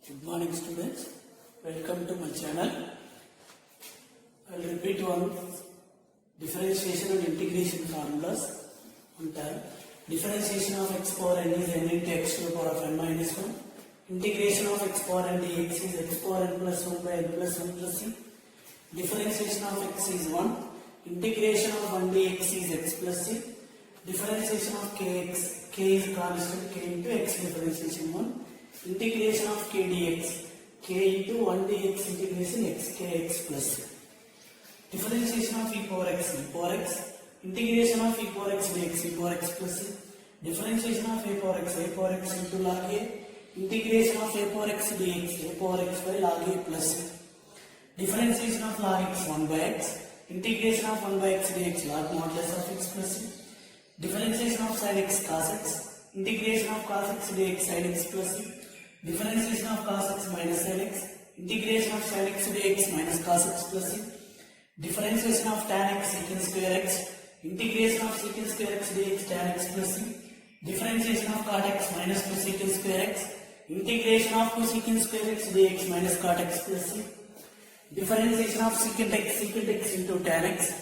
Good morning students, welcome to my channel. I will repeat one differentiation and integration formulas on time. Differentiation of x power n is n into x to the power of n minus 1. Integration of x power n dx is x power n plus 1 by n plus 1 plus c. Differentiation of x is 1. Integration of 1 dx is x plus c. Differentiation of kx, k is constant, k into x differentiation 1. Integration of k dx, k into 1 dx integration x, kx plus c. Differentiation of e power x, integration of e power x dx, e power x plus c. Differentiation of a power x into log a, integration of a power x dx, a power x by log a plus c. Differentiation of log x 1 by x, integration of 1 by x dx, log modulus of x plus c. Differentiation of sin x cos x, integration of cos x dx, sin x plus c. Differentiation of cos x minus sin x, integration of sin x dx minus cos x plus c. Differentiation of tan x secant square x, integration of secant square x dx tan x plus c. Differentiation of cot x minus cosecant square x, integration of cosecant square x dx minus cot x plus c. Differentiation of secant x into tan x,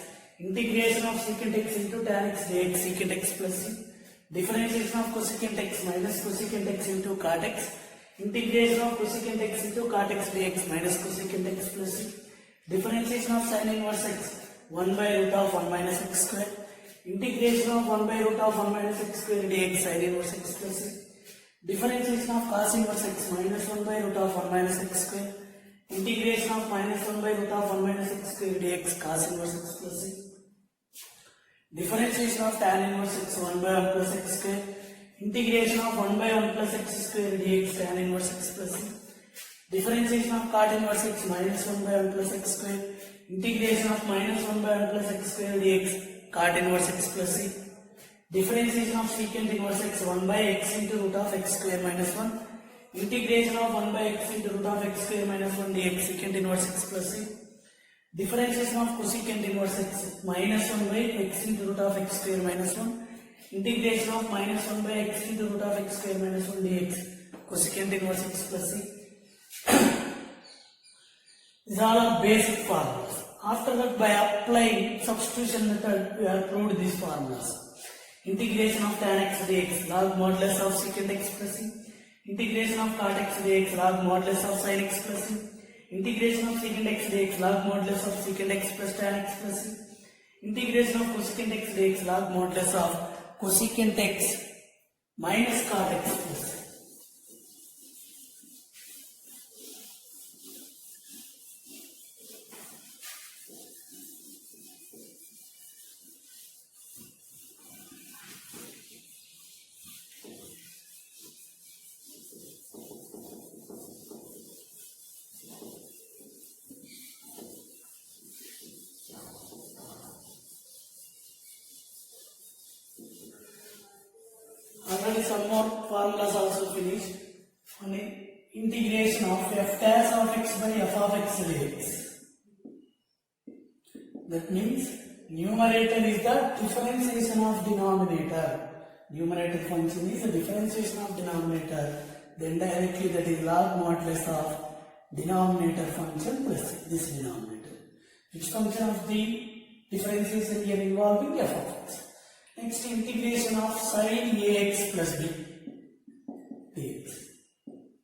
integration of secant x into tan x dx secant x plus c. Differentiation of cosecant x minus cosecant x into cot x, integration of cosecant x into cot x dx minus cosecant x plus c. Differentiation of sin inverse x 1 by root of 1 minus x square, integration of 1 by root of 1 minus x square dx sin inverse x plus c. Differentiation of cos inverse x minus 1 by root of 1 minus x square, integration of minus 1 by root of 1 minus x square dx cos inverse x plus c. Differentiation of tan inverse x 1 by 1 plus x square, integration of 1 by 1 plus x square dx tan inverse x plus c. Differentiation of cot inverse x minus 1 by 1 plus x square, integration of minus 1 by 1 plus x square dx cot inverse x plus c. Differentiation of secant inverse x 1 by x into root of x square minus 1, integration of 1 by x into root of x square minus 1 dx secant inverse x plus c. Differentiation of cosecant inverse x minus 1 by x into root of x square minus 1, integration of minus 1 by x into root of x square minus 1 dx cosecant inverse x plus c. These are all basic formulas. After that, by applying substitution method, we have proved these formulas. Integration of tan x dx, log modulus of secant x plus c. Integration of cot x dx, log modulus of sin x plus c. Integration of secant x dx, log modulus of secant x plus tan x plus c. Integration of cosecant x dx, log modulus of cosecant x minus cot x plus c. Already some more formulas also finished. Integration of f dash of x by f of x dx. That means numerator is the differentiation of denominator. Numerator function is the differentiation of denominator. Then directly that is log modulus of denominator function plus this denominator. Which function of the differentiation here involving f of x. Next, integration of sin ax plus b dx.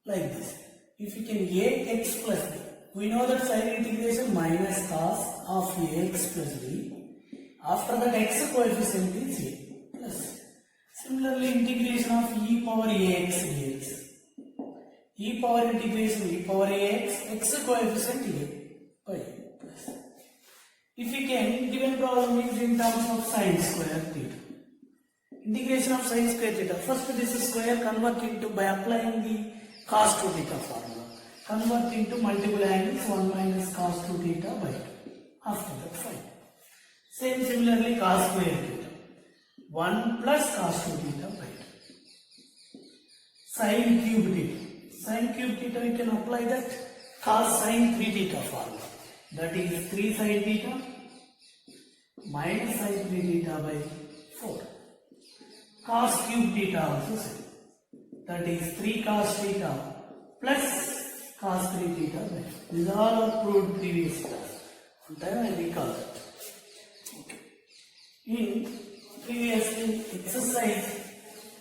Like this. If we can ax plus b, we know that sin integration minus cos of ax plus b. After that, x coefficient is a plus. Similarly, integration of e power ax dx. E power integration e power ax, x coefficient a by plus. If we can, given problem is in terms of sin square theta. Integration of sin square theta. First this square convert into, by applying the cos 2 theta formula, convert into multiple angles 1 minus cos 2 theta by 2. After that, fine. Same similarly cos square theta. 1 plus cos 2 theta by 2. Sin cube theta. Sin cube theta we can apply that cos sin 3 theta formula. That is 3 sin theta minus sin 3 theta by 4. Cos cube theta also same. That is 3 cos theta plus cos 3 theta by 2. These all are proved previous class. One time I recall that. Okay. In previous exercise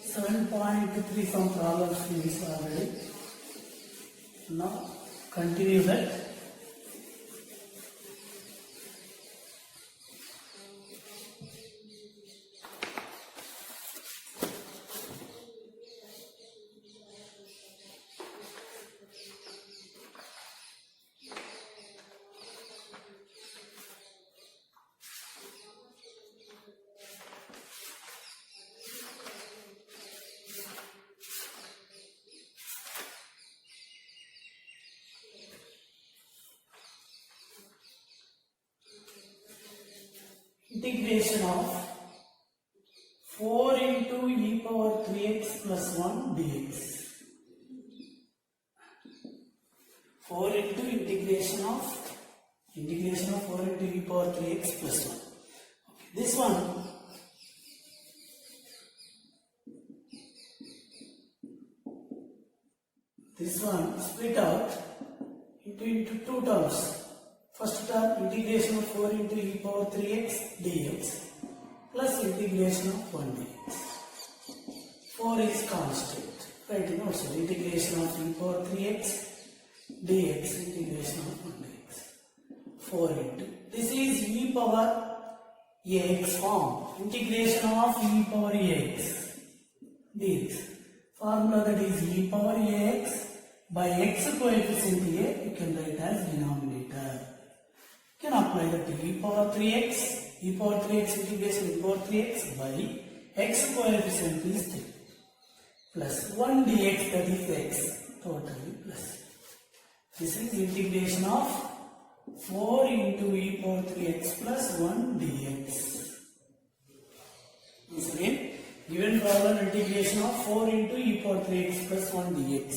7.3 some problems finished already. Now continue that. Integration of 4 into e power 3x plus 1 dx. 4 into integration of 4 into e power 3x plus 1. Okay. This one split out into two terms. First term integration of 4 into e power 3x dx plus integration of 1 dx. 4 is constant. Right, also integration of e power 3x dx, integration of 1 dx. 4 into. This is e power ax form. Integration of e power ax dx. Formula that is e power ax by x coefficient a, you can write as denominator. Can apply that to e power 3x integration e power 3x by x coefficient is 3 plus 1 dx, that is x totally plus. This is integration of 4 into e power 3x plus 1 dx. Once again, given problem integration of 4 into e power 3x plus 1 dx.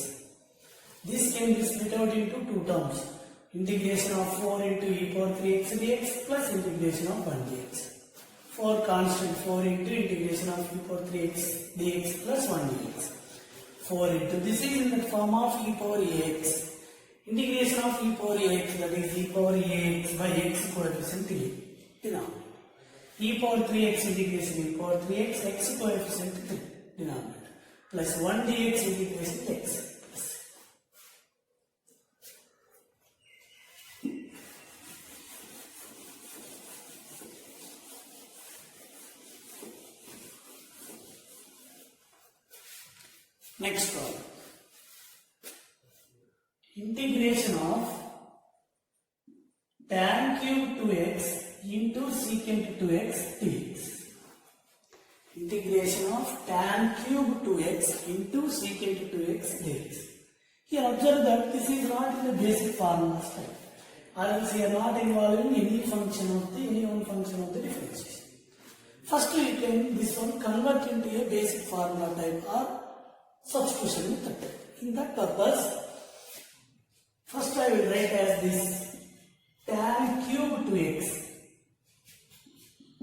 This can be split out into two terms. Integration of 4 into e power 3x dx plus integration of 1 dx. 4 constant, 4 into integration of e power 3x dx plus 1 dx. 4 into, this is in the form of e power ax. Integration of e power ax, that is e power ax by x coefficient 3. Denominator. E power 3x integration e power 3x, x coefficient 3. Denominator. Plus 1 dx integration x. Next problem. Integration of tan cube 2x into secant 2x dx. Integration of tan cube 2x into secant 2x dx. Here observe that this is not in the basic formula style. Or else we are not involving any one function of the differentiation. First we can this one convert into a basic formula type or substitution method. In that purpose, first I will write as this tan cube 2x.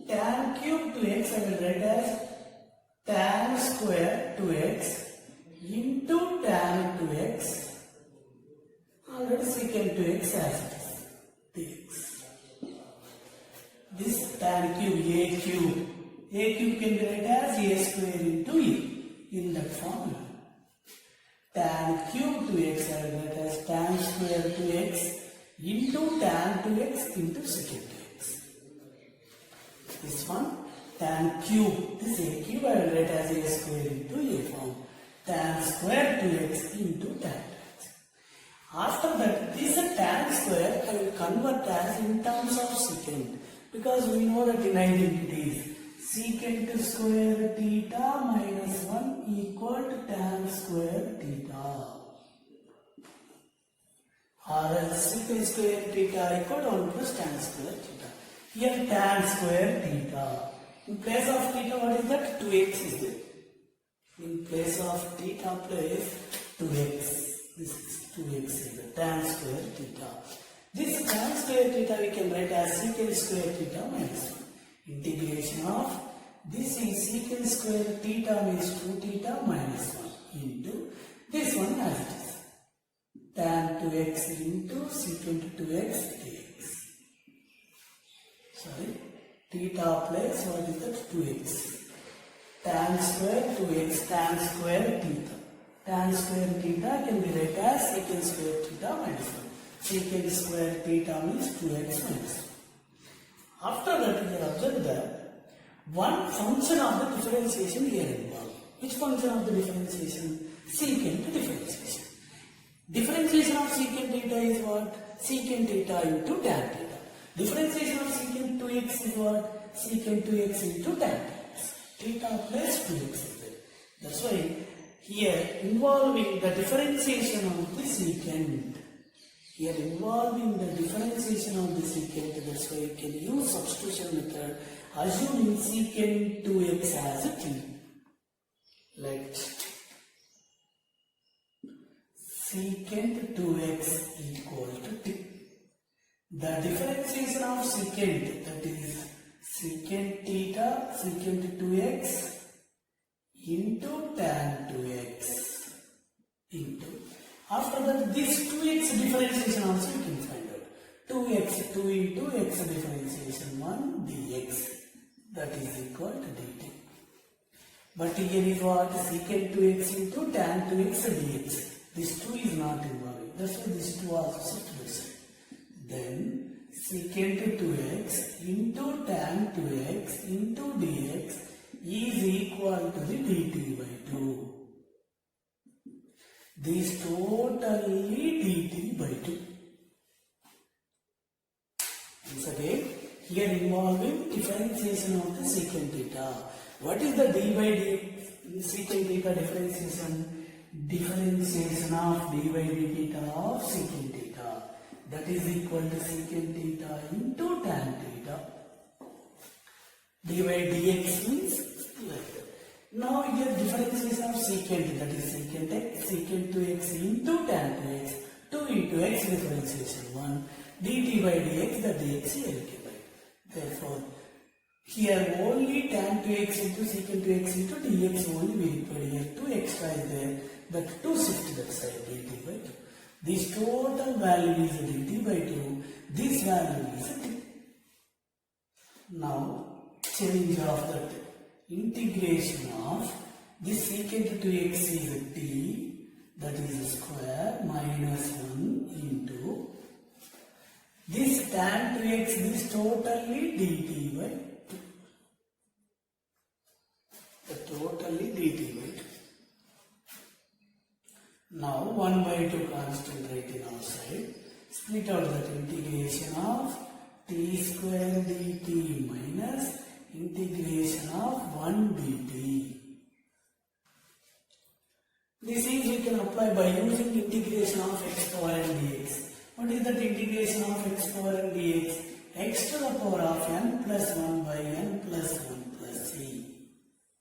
Tan cube 2x I will write as tan square 2x into tan 2x. Already secant 2x as it is dx. This tan cube a cube can be write as a square into e in that formula. Tan cube 2x I will write as tan square 2x into tan 2x into secant 2x. This one tan cube, this a cube I will write as a square into a form. Tan square 2x into tan 2x. After that, this tan square I will convert as in terms of secant, because we know that in identities secant square theta minus 1 equal to tan square theta. Or else secant square theta equal to 1 plus tan square theta. Here tan square theta. In place of theta, what is that? 2x is there. In place of theta place 2x. This is 2x is the tan square theta. This tan square theta we can write as secant square theta minus 1. Integration of this is secant square theta means 2 theta minus 1 into this one as it is. tan 2x into secant 2x dx. Sorry, theta plus what is that? 2x. Tan square 2x, tan square theta. Tan square theta can be written as secant square theta minus 1. Secant square theta means 2x minus 1. After that, we observe that one function of the differentiation here involved. Which function of the differentiation? Secant differentiation. Differentiation of secant theta is what? Secant theta into tan theta. Differentiation of secant 2x is what? Secant 2x into tan 2x. Theta plus 2x is there. That's why here involving the differentiation of the secant. Here involving the differentiation of the secant, that's why you can use substitution method assuming secant 2x as a t. Let secant 2x equal to t. The differentiation of secant, that is secant theta, secant 2x into tan 2x into. After that, this 2x differentiation also you can find out. 2x, 2 into x differentiation 1 dx. That is equal to dt. But here is what? Secant 2x into tan 2x dx. This 2 is not involved. That's why this 2 also set to the side. Then secant 2x into tan 2x into dx is equal to the dt by 2. This totally dt by 2. Once again, here involving differentiation of the secant theta. What is the d by dx secant theta differentiation? Differentiation of d by dθ of secant theta. That is equal to secant theta into tan theta. d by dx means like that. Now here differentiation of secant, that is secant x, secant 2x into tan 2x, 2 into x differentiation 1, dt by dx, the dx here you can write. Therefore, here only tan 2x into secant 2x into dx only we required. Here 2 extra is there, but 2 shift that side, dt by 2. This total value is dt by 2, this value is t. Now, change of that. Integration of this secant 2x is t, that is square minus 1 into this tan 2x, this totally dt by 2. The totally dt by 2. Now 1 by 2 constant right in our side. Split out that integration of t square dt minus integration of 1 dt. This is we can apply by using integration of x power n dx. What is that integration of x power n dx? X to the power of n plus 1 by n plus 1 plus c.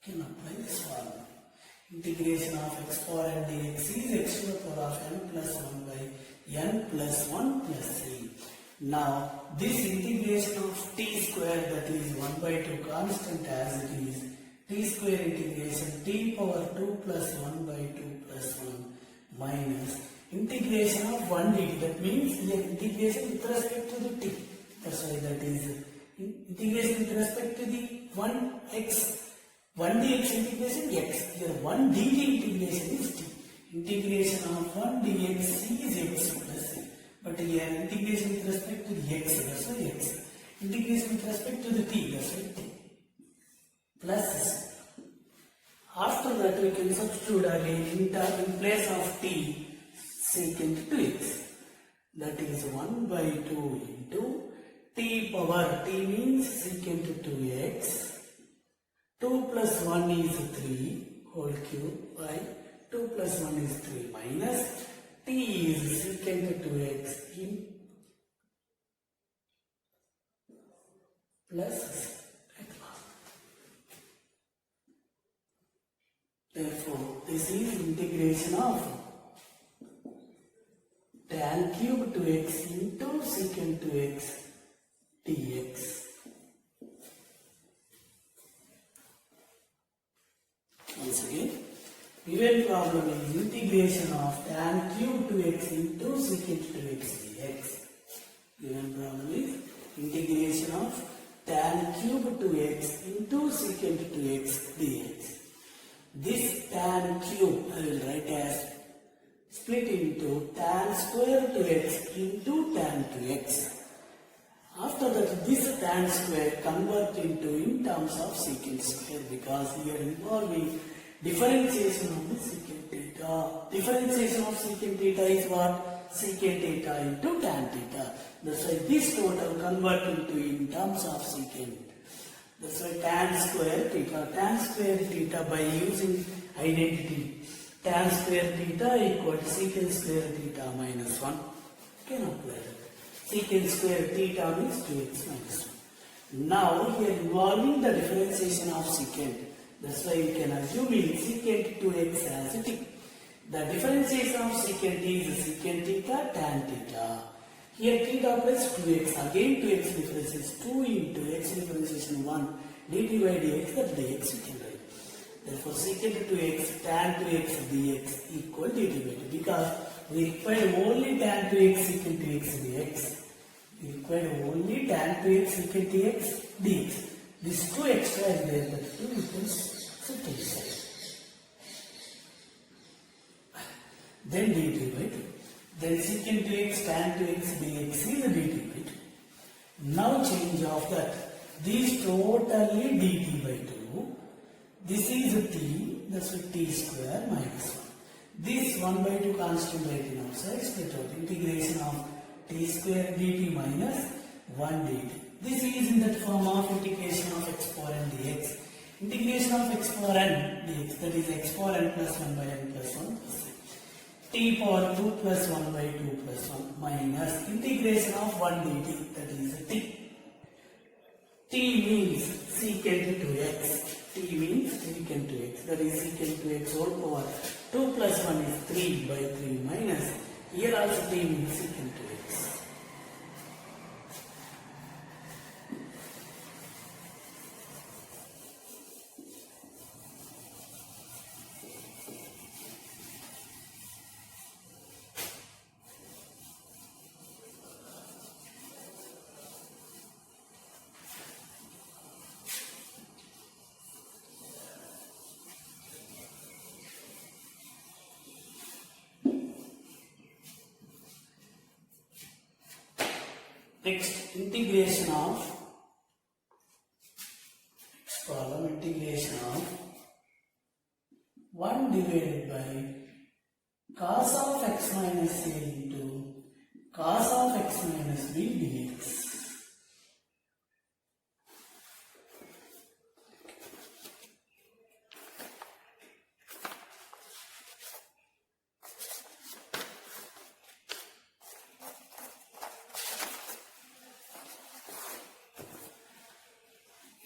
Can apply this formula. Integration of x power n dx is x to the power of n plus 1 by n plus 1 plus c. Now, this integration of t square, that is 1 by 2 constant as it is, t square integration t power 2 plus 1 by 2 plus 1 minus integration of 1 dt. That means here integration with respect to the t. That's why that is integration with respect to the 1x. 1 dx integration x. Here 1 dt integration is t. Integration of 1 dx is x plus c. But here integration with respect to the x, that's why x. Integration with respect to the t, that's why t. Plus, after that we can substitute again in place of t, secant 2x. That is 1 by 2 into t power, t means secant 2x. 2 plus 1 is 3 whole cube by 2 plus 1 is 3 minus t is secant 2x in plus. Therefore, this is integration of tan cube 2x into secant 2x dx. Once again, Given problem is integration of tan cube to x into secant to x dx. Given problem is integration of tan cube to x into secant to x dx. This tan cube I will write as split into tan square to x into tan to x. After that, this tan square convert into in terms of secant square, because we are involving differentiation of the secant theta. Differentiation of secant theta is what? Secant theta into tan theta. That's why this total convert into in terms of secant. That's why tan square theta by using identity. Tan square theta equal to secant square theta minus 1. You can apply that. Secant square theta means 2x minus 1. Now we are involving the differentiation of secant. That's why we can assume in secant 2x as a t. The differentiation of secant is secant theta tan theta. Here theta plus 2x. Again 2x difference is 2 into x differentiation 1 dt by dx, that dx we can write. Therefore secant 2x tan 2x dx equal dt by d, because we require only tan 2x secant 2x dx. We require only tan 2x secant 2x dx. This 2 extra is there, that 2 equals set aside. Then dt by 2. Then secant 2x tan 2x dx is dt by 2. Now change of that. This totally dt by 2. This is a t, that's a t square minus 1. This 1 by 2 constant right in outside, split out integration of t square dt minus 1 dt. This is in that form of integration of x power n dx. Integration of x power n dx, that is x power n plus 1 by n plus 1 plus 3. T power 2 plus 1 by 2 plus 1 minus integration of 1 dt, that is t. T means secant to x. T means secant to x, that is secant to x whole power 2 plus 1 is 3 by 3 minus, here also t means secant to x. Next, integration of integration of 1 divided by cos of x minus a into cos of x minus b dx.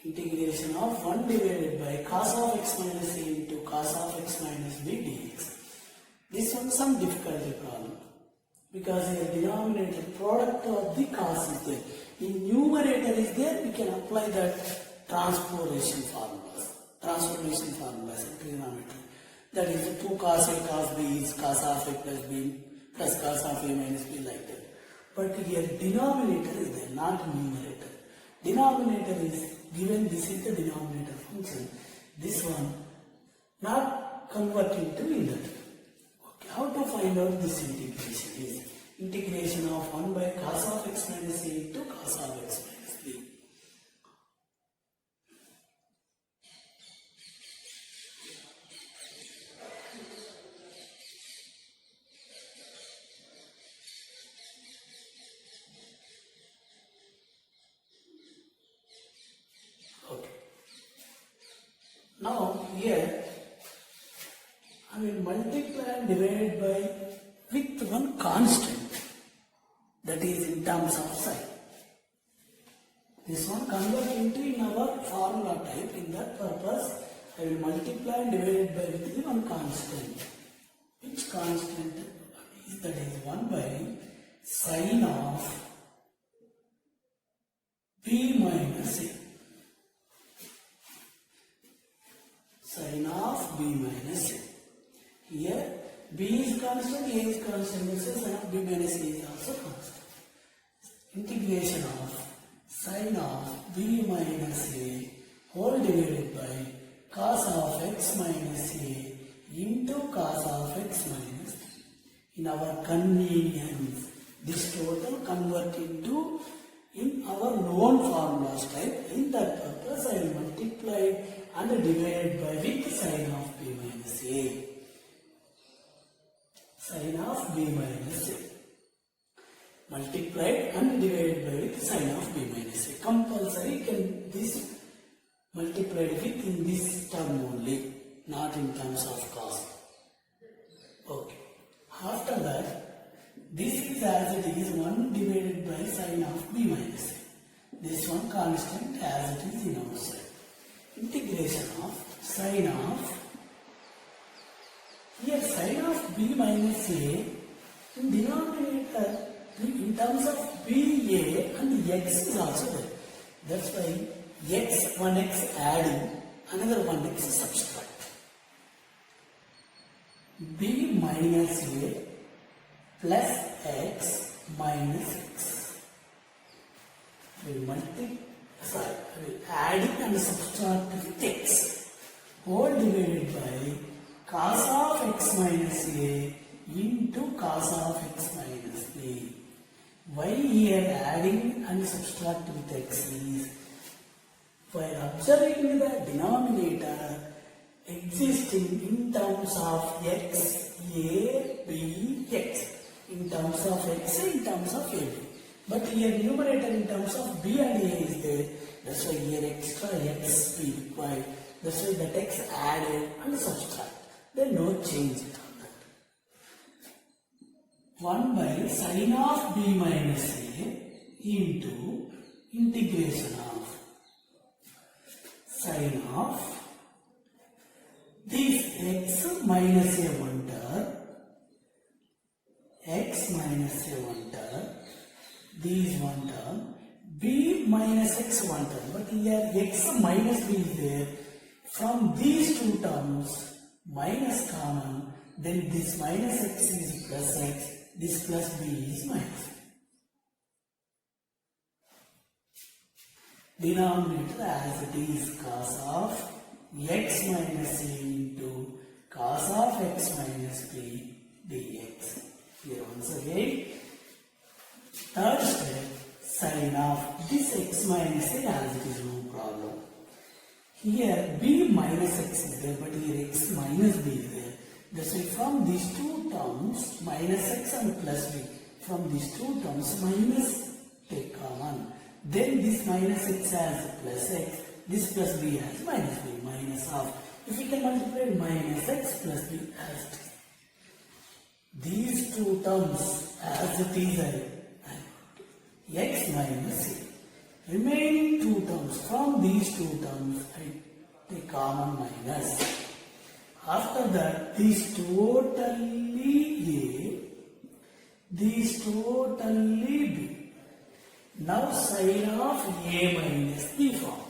Integration of 1 divided by cos of x minus a into cos of x minus b dx. This one some difficulty problem, because in the denominator product of the cos is there. In numerator is there, we can apply that transformation formulas in trigonometry. That is 2 cos a cos b is cos of a plus b plus cos of a minus b, like that. But here denominator is there, not numerator. Denominator is given, this is the denominator function. This one not converted to in that. Okay, how to find out this integration is integration of 1 by cos of x minus a into cos of x minus b. Now here I will multiply and divide by with one constant, that is in terms of sign. This one convert into in our formula type. In that purpose I will multiply and divide by with one constant. Which constant is? That is 1 by sine of b minus a. Sine of b minus a. Here b is constant, a is constant, so sin of b minus a is also constant. Integration of sin of b minus a whole divided by cos of x minus a into cos of x minus a. In our convenience, this total convert into in our known formulas type. In that purpose, I will multiply and divide by with sin of b minus a. Sin of b minus a. Multiplied and divided by with sin of b minus a. Compulsory can this multiplied with in this term only, not in terms of cos. Okay. After that, this is as it is 1 divided by sin of b minus a. This one constant as it is in our side. Integration of sin of, here sin of b minus a in denominator in terms of b a and x is also there. That's why x, 1x adding, another 1x subtract. B minus a plus x minus x. We adding and subtract with x whole divided by cos of x minus a into cos of x minus b. Why here adding and subtract with x is, while observing the denominator existing in terms of x, a, b, x. In terms of x, in terms of a, b. But here numerator in terms of b and a is there. That's why here extra x be required. That's why that x added and subtract. There is no change on that. 1 by sin of b minus a into integration of sin of this x minus a one term, x minus a one term, these one term, b minus x one term. But here x minus b is there. From these two terms, minus common, then this minus x is plus x, this plus b is minus. Denominator as it is cos of x minus a into cos of x minus b dx. Here once again, third step, sin of this x minus a as it is no problem. Here b minus x is there, but here x minus b is there. That's why from these two terms, minus x and plus b, from these two terms minus take common. Then this minus x has plus x, this plus b has minus b, minus of. If we can multiply minus x plus b as it is. These two terms as it is, x minus a. Remaining two terms, from these two terms I take common minus. After that, these totally a, these totally b. Now sin of a minus b form.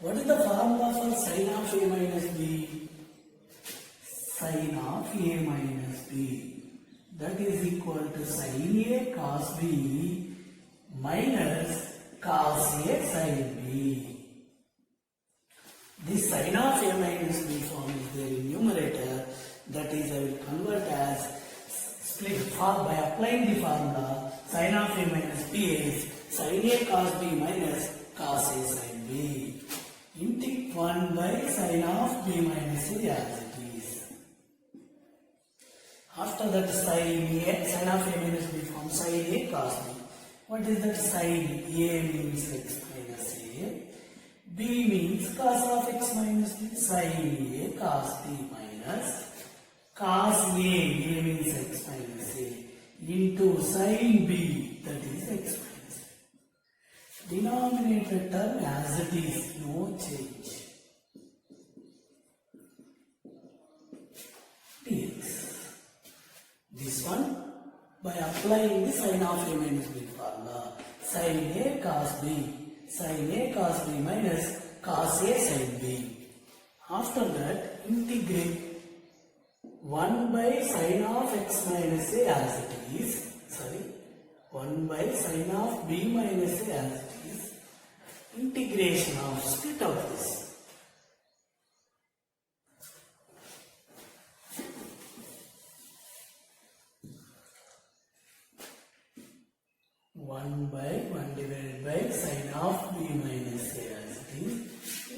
What is the formula for sin of a minus b? Sin of a minus b. That is equal to sin a cos b minus cos a sin b. This sin of a minus b form is there in numerator. That is, I will convert as split form by applying the formula. Sin of a minus b is sin a cos b minus cos a sin b. Into 1 by sin of b minus a as it is. After that, sin of a minus b form sin a cos b. What is that sin? A means x minus a. B means cos of x minus b. Sin a cos b minus cos a means x minus a, into sin b, that is x minus a. Denominator term as it is, no change. Dx. This one by applying the sin of a minus b formula. Sin a cos b. Sin a cos b minus cos a sin b. After that, integrate 1 by sin of x minus a as it is, 1 by sin of b minus a as it is, integration of, split of this. One divided by sin of b minus a as it is,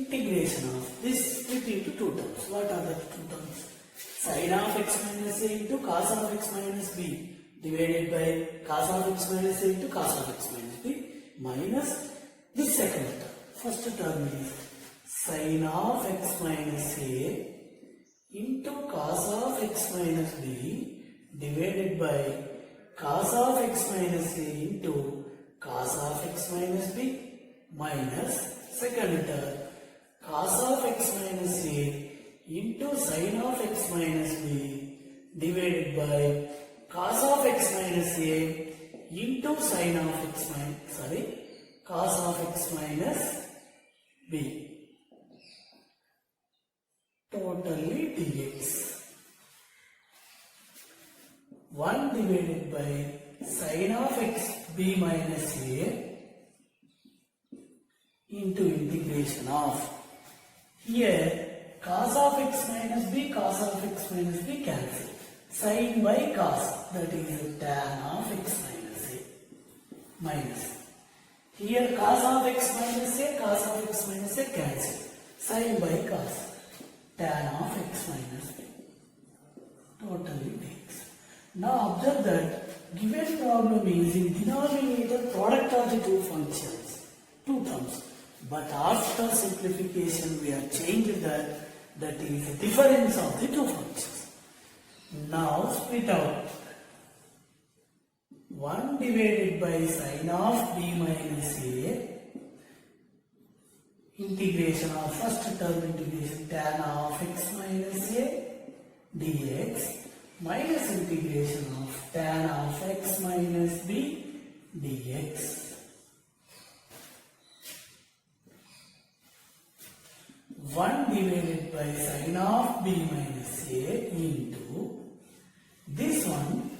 integration of this split into two terms. What are the two terms? Sin of x minus a into cos of x minus b divided by cos of x minus a into cos of x minus b minus this second term. First term is sin of x minus a into cos of x minus b divided by cos of x minus a into cos of x minus b minus second term cos of x minus a into sin of x minus b divided by cos of x minus a into sin of x minus, cos of x minus b totally dx. 1 divided by sin of x b minus a into integration of, here cos of x minus b, cos of x minus b cancel. Sin by cos, that is tan of x minus a minus. Here cos of x minus a, cos of x minus a cancel. Sin by cos, tan of x minus b totally dx. Now observe that given problem is in denominator product of the two functions, two terms. But after simplification we have changed that is the difference of the two functions. Now split out 1 divided by sin of b minus a, integration of first term integration tan of x minus a dx minus integration of tan of x minus b dx. 1 divided by sin of b minus a into this one,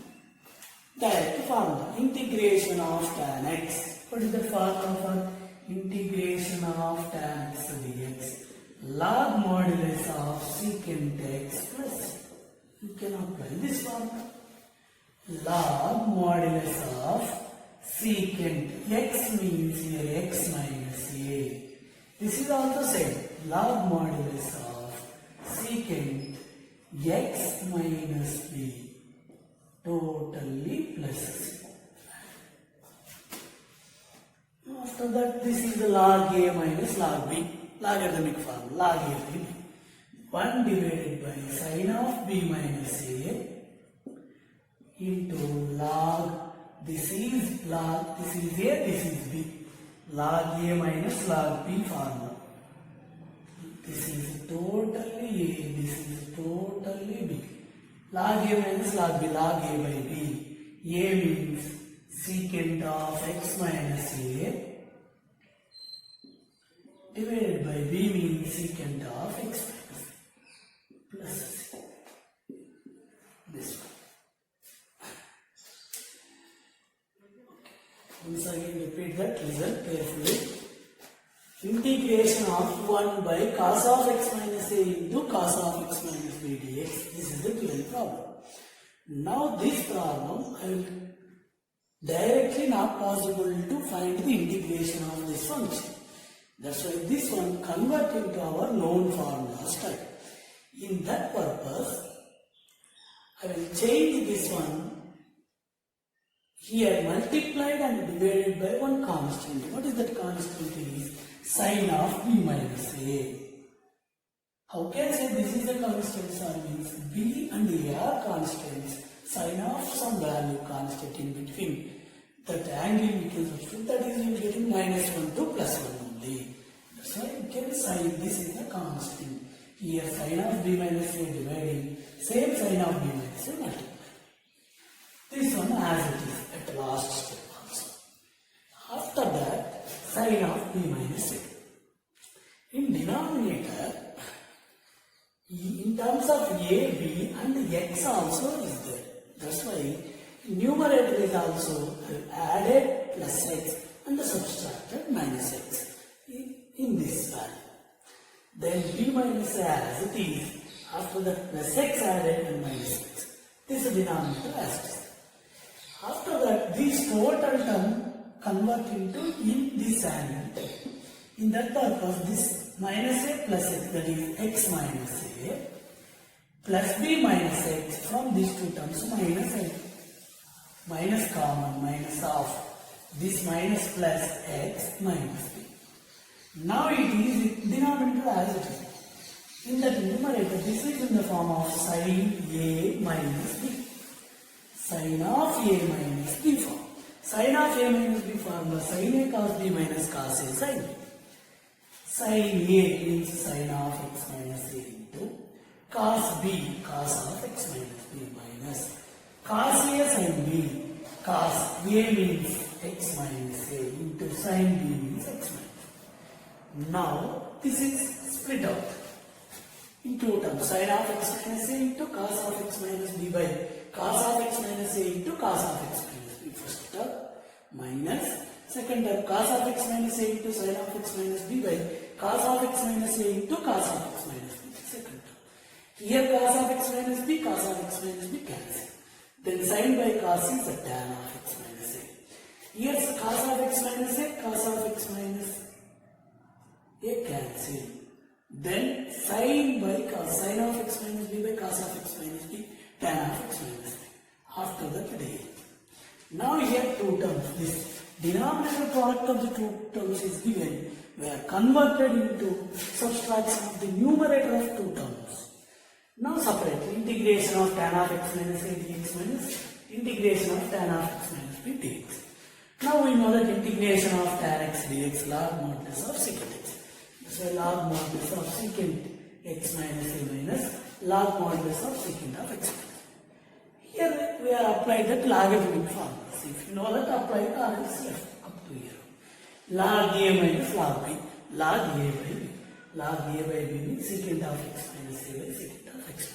direct formula, integration of tan x. What is the formula for integration of tan x dx? Log modulus of secant x plus, you can apply this formula, log modulus of secant x means here x minus a. This is also same, log modulus of secant x minus b totally plus c. After that, this is the log a minus log b, logarithmic form, log a by b. 1 divided by sin of b minus a into log, this is log, this is a, this is b, log a minus log b formula. This is totally a, this is totally b. Log a minus log b, log a by b. A means secant of x minus a divided by b means secant of x minus a plus c. This one. Once again repeat that result carefully. Integration of 1 by cos of x minus a into cos of x minus b dx. This is the given problem. Now this problem I will directly not possible to find the integration of this function. That's why this one convert into our known formula type. In that purpose, I will change this one here multiplied and divided by one constant. What is that constant? Is sin of b minus a. How can I say this is a constant? So means b and a are constants. Sin of some value constant in between. That angle we can substitute, that is you getting -1 to +1 only. That's why you can say this is a constant. Here sin of b minus a dividing same sin of b minus a multiply. This one as it is at last step also. After that, sin of b minus a. In denominator, in in terms of a, b and x also is there. That's why numerator is also added plus x and subtracted minus x in this value. Then b minus a as it is, after that plus x added and minus x. This is denominator as it is. After that, this total term convert into in this annual term. In that purpose, this minus a plus x, that is x minus a, plus b minus x, from these two terms minus a, minus common, minus of, this minus plus x minus b. Now it is denominator as it is. In the numerator, this is in the form of sin a minus b. Sin of a minus b form. Sin of a minus b formula, sin a cos b minus cos a sin b. Sin a means sin of x minus a into cos b, cos of x minus b minus cos a sin b. Cos a means x minus a into sin b means x minus a. Now this is split out in two terms, sin of x minus a into cos of x minus b by cos of x minus a into cos of x minus b. First term minus second term cos of x minus a into sin of x minus b by cos of x minus a into cos of x minus b. Second term. Here cos of x minus b, cos of x minus b cancel. Then sin by cos is a tan of x minus a. Here cos of x minus a, cos of x minus a cancel. Then sin by cos, sin of x minus b by cos of x minus b, tan of x minus b. After that day. Now here two terms. This denominator product of the two terms is given. We are converted into subtraction of the numerator of two terms. Now separate integration of tan of x minus a dx minus integration of tan of x minus b dx. Now we know that integration of tan x dx log modulus of secant x. So log modulus of secant x minus a minus log modulus of secant of x. Here we are applied that logarithmic formulas. If you know that, apply the others left up to here. Log a minus log b, log a by b. Log a by b means secant of x minus a by secant of x.